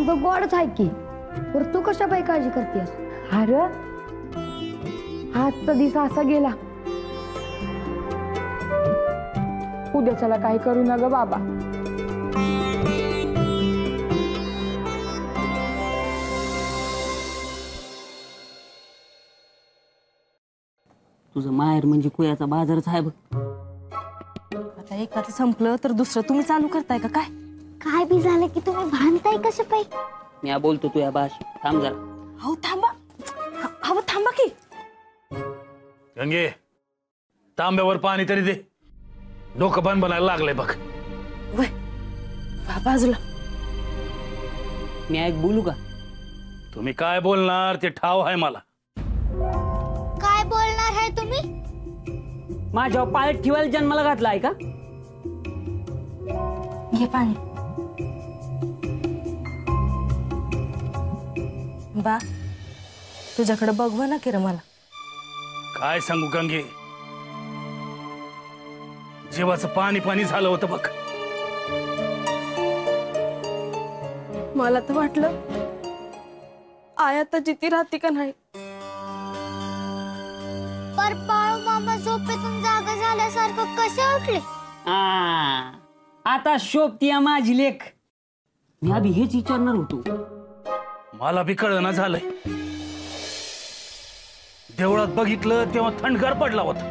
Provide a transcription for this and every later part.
आमचं गोडच आहे की, पर तू कशा पायी काळजी करतेस? अरे आजचा दिवस असा गेला, उद्याच्याला काय करू ना ग बाबा. तुझं माहेर म्हणजे कुयाचा बाजारच आहे बघ. आता एकाचं संपलं तर दुसरं तुम्ही चालू करताय का काय? काय बी झालं की तुम्ही भांडताय कशा पायी? मी बोलतो तुया भाषेत, थांब जरा. अहो थांबा, अहो थांबा की. गंगे, तांब्यावर पाणी तरी दे, डोकं बन बनायला लागलंय बघ. वय बाजूला. मी ऐक बोलू का? तुम्ही काय बोलणार ते ठाव आहे मला. काय बोलणार आहे तुम्ही? माझ्या पायात ठेवायला जन्माला घातला आहे का? घे पाणी. बा तुझ्याकडे बघवा ना की रे मला. काय सांगू गंगे, जीवाचं पाणी पाणी झालं होतं बघ. मला तर वाटलं आया तर जिती राहते का नाही. पर बाळू मामा झोपेतून जागा झाल्यासारखं कसे उठले? आता शोभतीया माझी लेख. मी आधी हेच विचारणार होतो. मला बी कळना झालंय. देवळात बघितलं तेव्हा थंडगार पडला होता,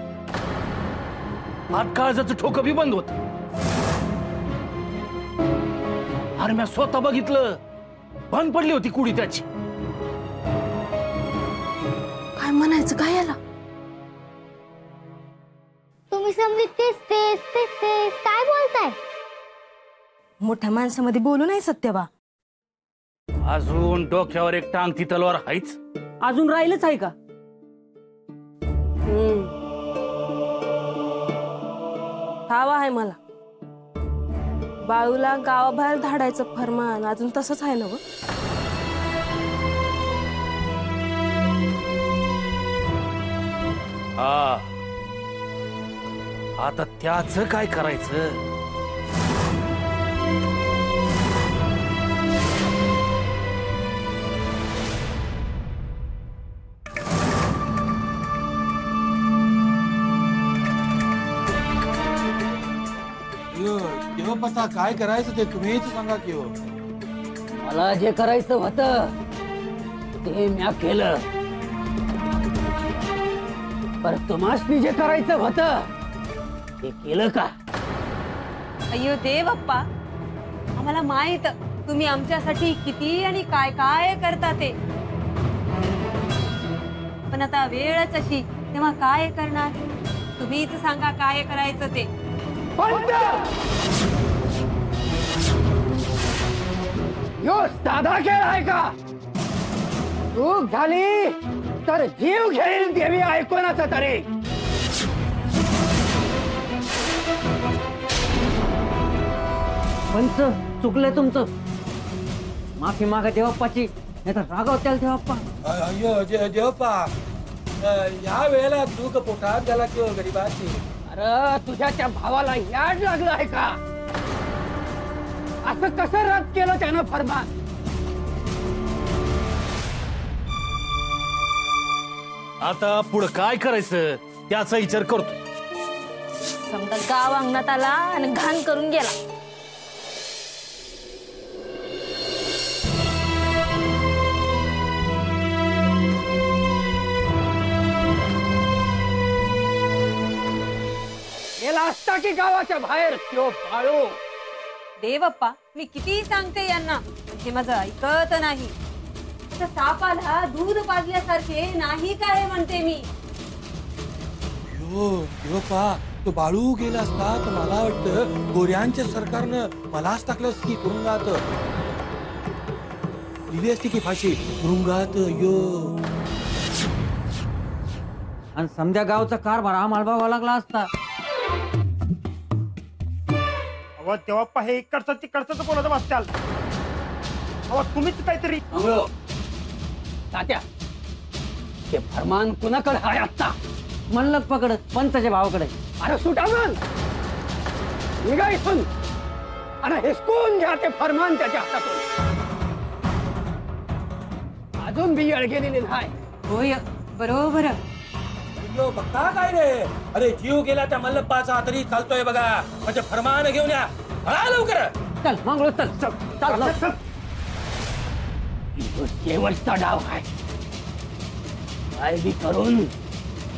आत काळजाचं ठोकं बी बंद होत. अरे मी स्वतः बघितलं, बंद पडली होती कुडी त्याची. काय म्हणायचं काय याला? तुम्ही समजी तेच तेच तेच तेच काय बोलताय? मोठ्या माणसामध्ये बोलू नाही सत्यवा. अजून डोक्यावर एक टांगती तलवार आहेच. अजून राहिलंच आहे का? ठाव आहे मला. बाळूला गावाबाहेर धाडायचं फरमान अजून तसंच आहे ना व. हा, आता त्याचं काय करायचं? देवपता काय करायचं ते तुम्हीच सांगा की हो. मला जे करायचं होतं ते म्या केलं, पर तुम्हासनी जे करायचं होतं ते केलं का? अय्यो देव बाप्पा, आम्हाला माहित तुम्ही आमच्यासाठी किती आणि काय काय करता ते. पण आता वेळच अशी, तेव्हा काय करणार? तुम्हीच सांगा काय करायचं ते. यो साधा खेळ आहे का? चूक झाली तर जीव घेईल देवी ऐकूनच तरी. पंच चुकलंय तुमचं, माफी मागा देवप्पाची, नाही तर रागावत्याल देवप्पा. अय्यो देवपा, या वेळेला चूक पोटात झाला की हो गरीबाची. अरे तुझ्या त्या भावाला याड लागलं आहे का? असं कसं रद्द केलं त्यानं फरमान? आता पुढं काय करायचं त्याचा विचार करतो. समजा गाव अंगणात आला आणि घाण करून गेला. गेला असता की गावाच्या बाहेर तो बाळू. देव बाप्पा, मी किती सांगते यांना, हे माझं ऐकत नाही. तर सापाला दूध पाजल्यासारखे नाही काय म्हणते मी. यो देवपा, तो बाळू गेला असता तर मला वाटतं गोऱ्यांच्या सरकारनं मलाच टाकलंस की तुरुंगात. दिली असती की फाशी तुरुंगात. यो आणि समजा गावचा कारभार आम्हाला बघावा लागला असता. अहो देवप्पा, हे इकडचं तिकडचं बोलत बसत्याल. अहो तुम्हीच काहीतरी. तात्या, ते फरमान कुणाकडे आहे आता? म्हणलं पकडत पंचाच्या भावाकडे. अरे सुटा मग, निघा इथून आणि हिसकून घ्या ते फरमान त्याच्या हातातून. अजून बी येळ गेलेली नाही. होय बरोबर. यो बघता काय रे, अरे जीव गेला त्या मल्लप्पाचा तरी चालतोय बघा. म्हणजे फरमान घेऊन या, हा लवकर. चल मंगळू चल चल चल चल. तो शेवटचा डाव आहे. काय बी करून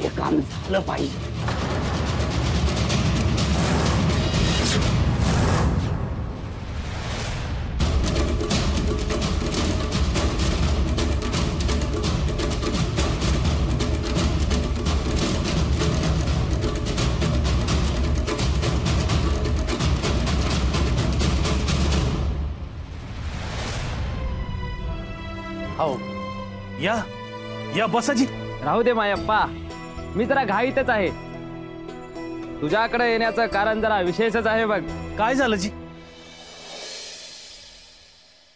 हे काम झालं पाहिजे. हो या या बसाजी. राहू दे मायप्पा, मी जरा घाईतच आहे. तुझ्याकडे येण्याचं कारण जरा विशेषच आहे बघ. काय झालं जी?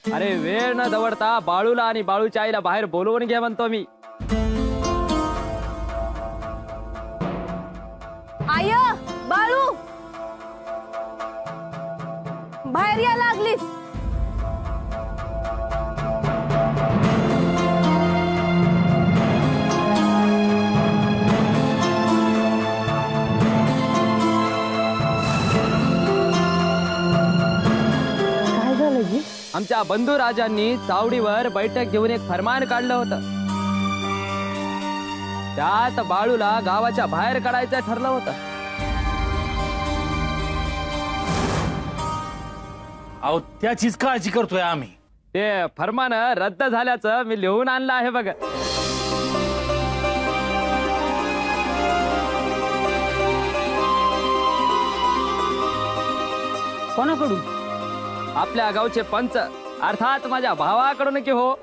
अरे वेळ न दवडता बाळूला आणि बाळूच्या आईला बाहेर बोलवून घे म्हणतो मी. आय बाळू बाहेर या लागलीस. आमच्या बंधू राजांनी चावडीवर बैठक घेऊन एक फरमान काढलं होतं. त्यात बाळूला गावाच्या बाहेर काढायचं ठरलं होतं. अहो त्याचीच काळजी करतोय आम्ही. ते फरमान रद्द झाल्याचं मी लिहून आणलं आहे बघ. कोणाकडून? आपल्या गावचे पंच, अर्थात माझ्या भावाकडून की हो.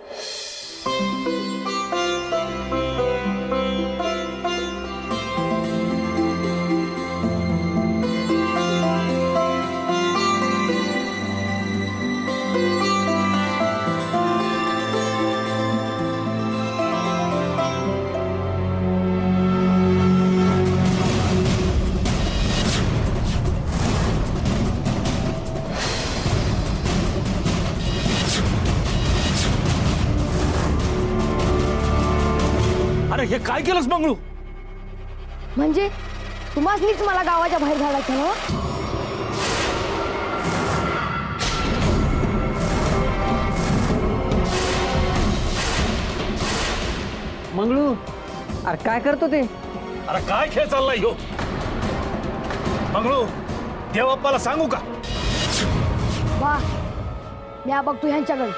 अरे हे काय केलंस मंगळू? म्हणजे तुम्हासनीच मला गावाच्या बाहेर घालायचं ना? मंगळू अरे काय करतो ते? अरे काय खेळ चाललाय ह्यो? मंगळू देवप्पाला सांगू का? वा, मी बघतो ह्यांच्याकडे.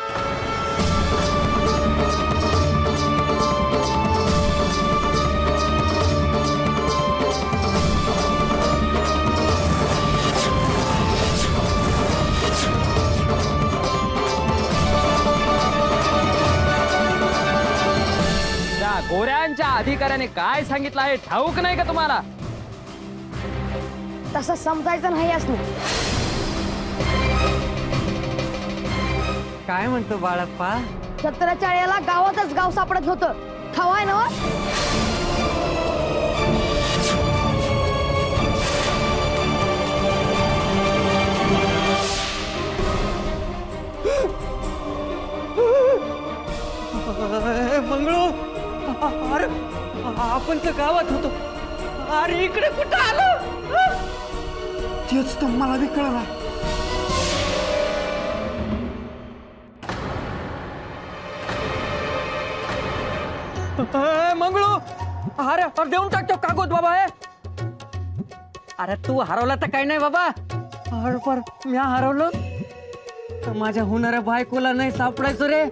गोऱ्यांच्या अधिकाऱ्याने काय सांगितलं आहे ठाऊक नाही का तुम्हाला? तसं समजायचं नाही असं. काय म्हणतो बाळप्पा? सत्राच्या याला गावातच गाव सापडत होतं. खवाय ना? मंगळू अरे आपण तर गावात होतो. अरे इकडे कुठं आलो? तेच तर मला बी कळलं. मंगळू अरे अरे देऊन टाकतो कागद बाबा. अरे तू हरवला तर काही नाही बाबा. अरे पर मी हरवलो तर माझ्या होणाऱ्या बायकोला नाही सापडायचं रे.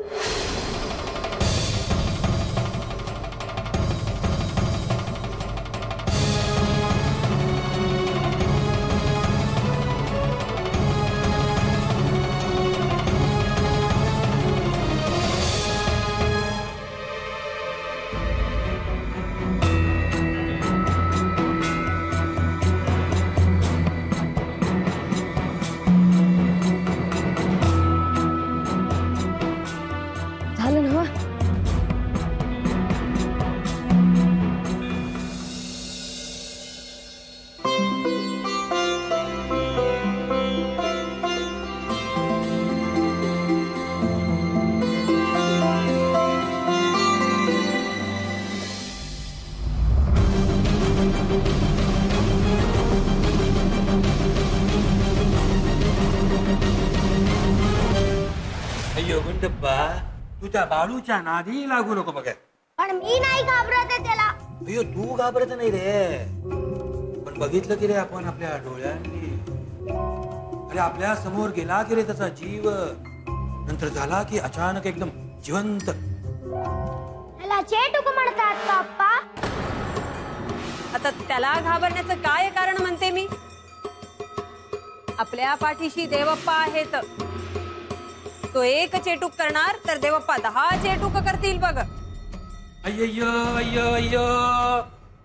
तू त्या बाळूच्या नादी लागू नको बघ. पण मी नाही घाबरत आहे त्याला. अय्यो तू घाबरत नाही रे, पण बघितलं की रे आपण आपल्या डोळ्यांनी. अरे आपल्या समोर गेला की रे त्याचा जीव, नंतर झाला की अचानक एकदम जिवंत. त्याला चेटूक म्हणतात का अप्पा? आता त्याला घाबरण्याचं काय कारण म्हणते मी? आपल्या पाठीशी देवप्पा आहेत. तो एक चेटूक करणार तर देवप्पा 10 चेटूक करतील बघ. अय्यो अय्यो अय्यो,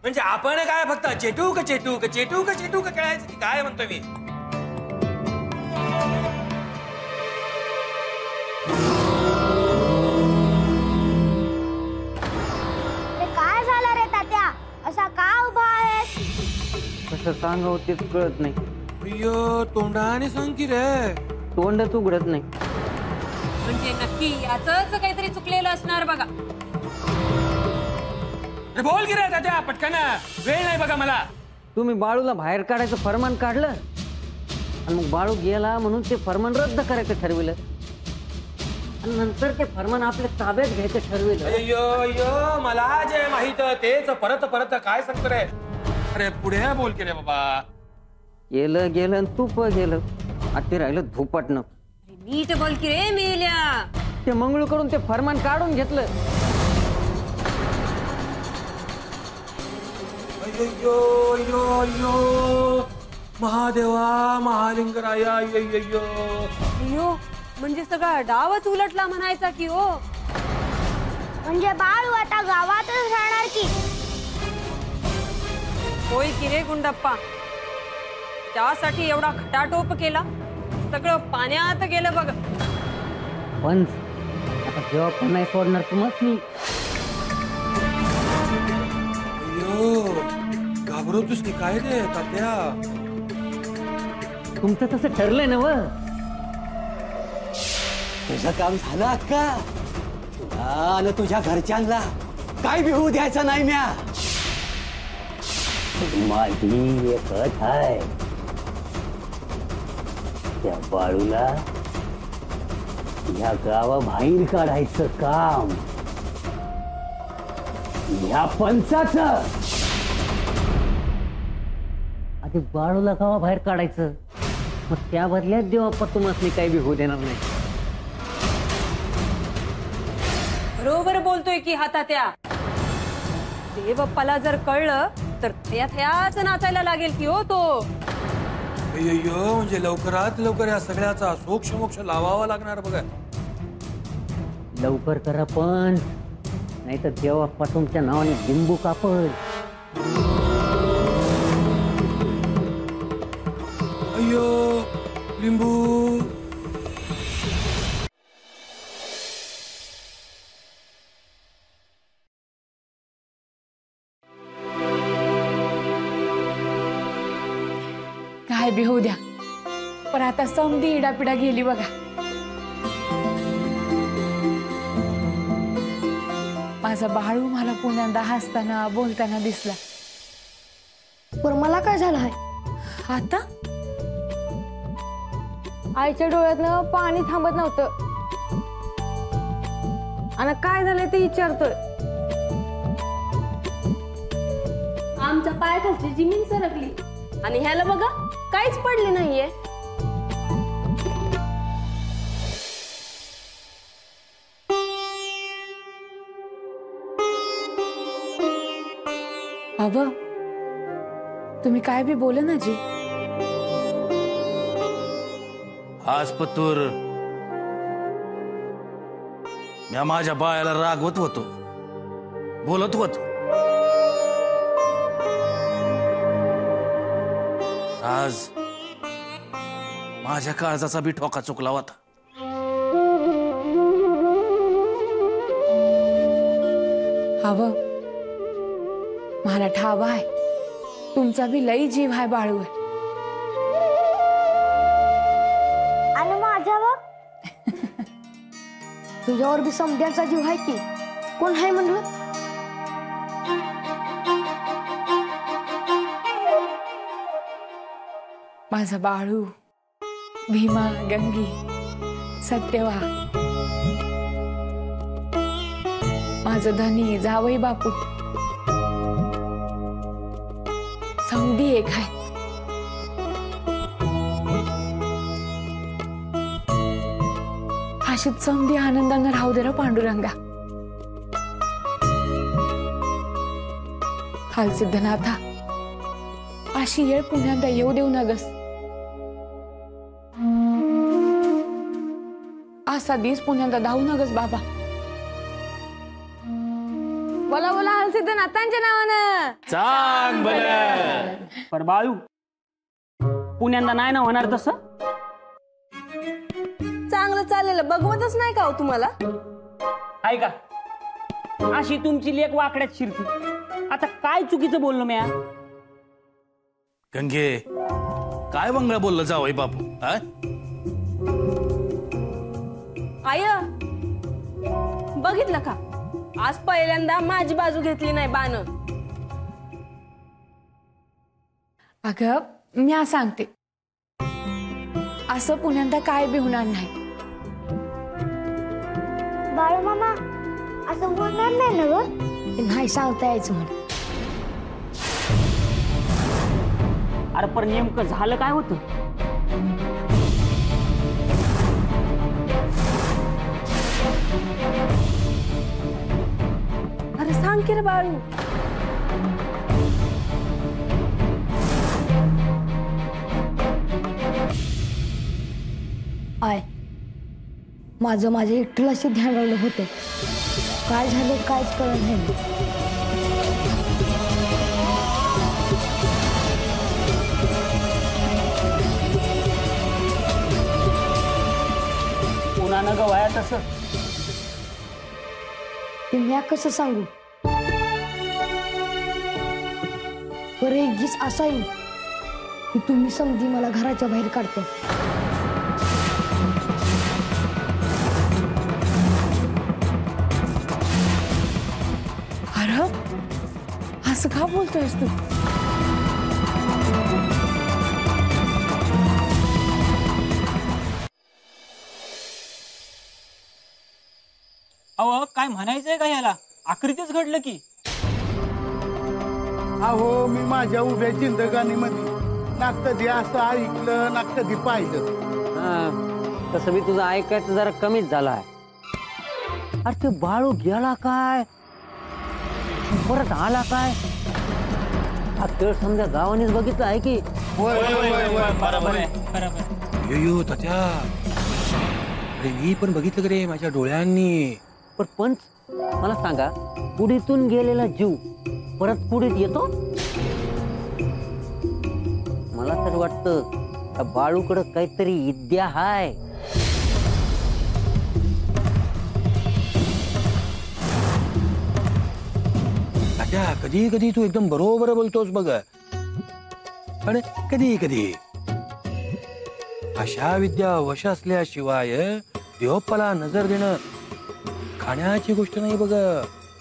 म्हणजे आपण काय फक्त चेटूक चेटूक चेटूक चेटूक खेळायचं की काय म्हणतोय मी? काय झालं रे तात्या, असा का उभा आहेस? कसं सांगावं तेच कळत नाही. अय्यो तोंडाने सांग की रे. तोंडच उघडत नाही. म्हणजे नक्की याच काहीतरी चुकलेलं असणार बघा. अरे बोल की रे तात्या पटकन, वेळ नाही बघा मला. तुम्ही बाळूला बाहेर काढायचं फरमान काढलं आणि मग बाळू गेला म्हणून ते फरमान रद्द करायचं ठरविलं आणि नंतर ते फरमान आपल्या ताब्यात घ्यायचं ठरविलं. अय्यो अय्यो, मला जे माहित तेच परत परत काय सांगतो रे. अरे पुढे बोल की रे बाबा. गेलं गेलं आणि तूप गेलं, आता ते राहिलं धुपटणं. नीट बोल की रे मेल्या. ते मंगळूकडून ते फरमान काढून घेतलं. अय्यो अय्यो अय्यो, महादेवा महालिंगराया. अय्यो अय्यो, म्हणजे सगळा डावच उलटला म्हणायचा की हो. म्हणजे बाळू आता गावातच राहणार की? होय की रे गुंडप्पा, त्यासाठी एवढा खटाटोप केला, सगळं पाण्यात गेलं बघ. पण आता जेव्हा पण नाही सोडणार तुम्हाला मी. अय्यो घाबरतोस की काय रे तात्या? तुमचं तसं ठरलंय ना व. तुझं काम झालं अक्का. आणि तुझ्या घरच्यांना काय बी होऊ द्यायचं नाही म्या. माझी एक अट आहे, त्या बाळूला या गावाबाहेर काढायचं काम या पंचाचं. आधी बाळूला गावाबाहेर काढायचं, मग त्या बदल्यात देवप्पा तुम्हाला काही बी होऊ देणार नाही. बरोबर बोलतोय की हातात्या. देवप्पाला जर कळलं तर थयाच नाचायला लागेल की हो तो. अय्यो म्हणजे लवकरात लवकर या सगळ्याचा सोक्ष मोक्ष लावावा लागणार बघा. लवकर करा पण, नाही तर देवप्पा तुमच्या नावाने लिंबू कापड. अय्यो लिंबू. काय बी होऊ द्या, पण आता समधी इडापिडा गेली बघा. माझा बाळू मला पुण्यांदा हसताना बोलताना दिसला. पण मला काय झालं आहे? आता आईच्या डोळ्यातनं पाणी थांबत नव्हतं आणि काय झालंय ते विचारतोय. आमच्या पायाखालची जमीन सरकली आणि ह्याला बघा काहीच पडले नाहीये. अव तुम्ही काय बी बोला ना जी. आज पतूर मी माझ्या बायाला रागवत होतो, बोलत होतो. आज माझ्या काळजाचा बी ठोका चुकला होता. हवं मला ठाव आहे, तुमचा बी लई जीव आहे बाळू. आणि माझ्यावर तुझ्यावर बी समध्याचा जीव आहे की. कोण आहे म्हणलं? माझा बाळू, भीमा, गंगी, सत्यवा. माझं धनी जावई बापू समधी एक आहे. अशीच समधी आनंदानं राहू दे रे पांडुरंगा. हालसिद्धनाथा अशी येळ पुन्हा येऊ देऊ नगस. असा दिस पुन्हा धावू नगस बाबा. बोला बोला हलसिद्धनाथांच्या नावानं. चांग भलं. पर बाळू पुण्यांदा नाही ना होणार तसं. चांगलं चाललेलं बघवतच नाही का हो तुम्हाला. आहे का अशी तुमची लेक वाकड्यात शिरती. आता काय चुकीचं बोललो म्या. गंगे काय बंगळा बोललं जावई बापू हा? आय बघितलं का आज पहिल्यांदा माझी बाजू घेतली नाही बाण. अगं मी सांगते असं पुण्यांदा काय बी होणार नाही. बाळू मामा असं होणार नाही ना ग. नाही सांगता यायचं म्हण. अरे पण नेमकं झालं काय होतं. अरे सांग की रे बाळू. आय माझं माझ्या एकटीलाशी ध्यान राहिलं होते. काय झालं कायच कळत नाही. पुन्हा गवाया तसं ते म्या कसं सांगू. बरं एक दिस असा येईल की तुम्ही समधी मला घराच्या बाहेर काढते. अरे असं का बोलतोयस तू. अहो काय म्हणायचंय का ह्याला. आकृतीच घडलं की. अहो मी माझ्या उभ्या जिंदगानीमध्ये ना कधी असं ऐकलं ना कधी पाहिलं. तसं मी तुझं ऐकायचं जरा कमीच झालं आहे. अरे ते बाळू गेला काय परत आला काय हा खेळ समजा गावानेच बघितलं आहे की. बरोबर आहे. यो तात्या अरे मी पण बघितलं का रे माझ्या डोळ्यांनी. पण पंच मला सांगा पुढीतून गेलेला जीव परत पुढीत येतो. मला तर वाटतं त्या बाळूकडं काहीतरी विद्या हाय. तात्या कधी कधी तू एकदम बरोबर बोलतोस बघ. पण कधी कधी अशा विद्या वश असल्याशिवाय देवप्पाला नजर देणं खाण्याची गोष्ट नाही बघ.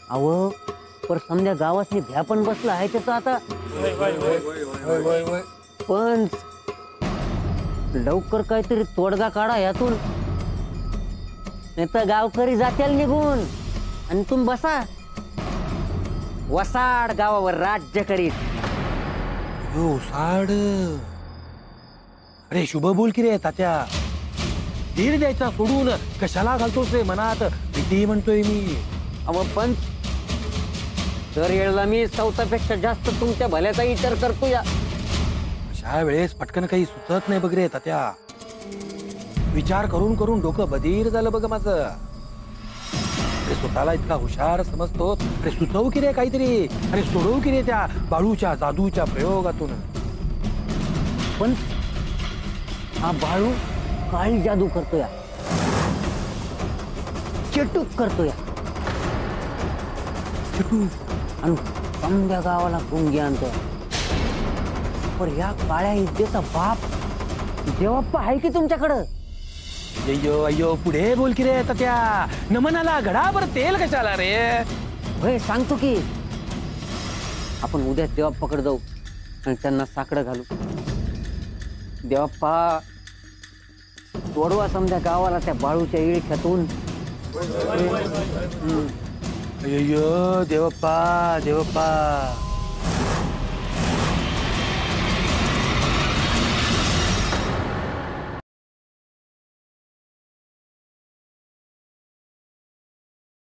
अव पर समजा गावातली भ्या पण बसला आहे त्याचा आता. पण लवकर काहीतरी तोडगा काढा यातून नाही तर गावकरी जात्याल निघून आणि तुम्ही बसा वसाड गावावर राज्य करीत. हो साड अरे शुभ बोल की रे तात्या. धीर द्यायचा सोडून कशाला घालतोस रे मनात भीती म्हणतोय मी. अव पण दर वेळेला मी स्वतःपेक्षा जास्त तुमच्या भल्याचा विचार करतो. या अशा वेळेस पटकन काही सुचत नाही बघ रे तात्या. विचार करून करून डोकं बधीर झालं बघ माझं. अरे स्वतःला इतका हुशार समजतो. अरे सुचवू की रे काहीतरी. अरे सोडवू की रे त्या बाळूच्या जादूच्या प्रयोगातून. पण हा बाळू काळी जादू करतोय चटूक करतोय आणि समध्या गावाला गुंगी आणतोय. पण या काळ्या विद्येचा बाप देवप्पा आहे की तुमच्याकडं. अय्यो अय्यो पुढे बोल की रे तात्या. नमनाला घडाभर तेल कशाला रे. होय सांगतो की आपण उद्या देवप्पाकडे जाऊ आणि त्यांना साकडं घालू. देवप्पा तोडवा समध्या गावाला त्या बाळूच्या इळख्यातून. अय्यो देवप्पा देवप्पा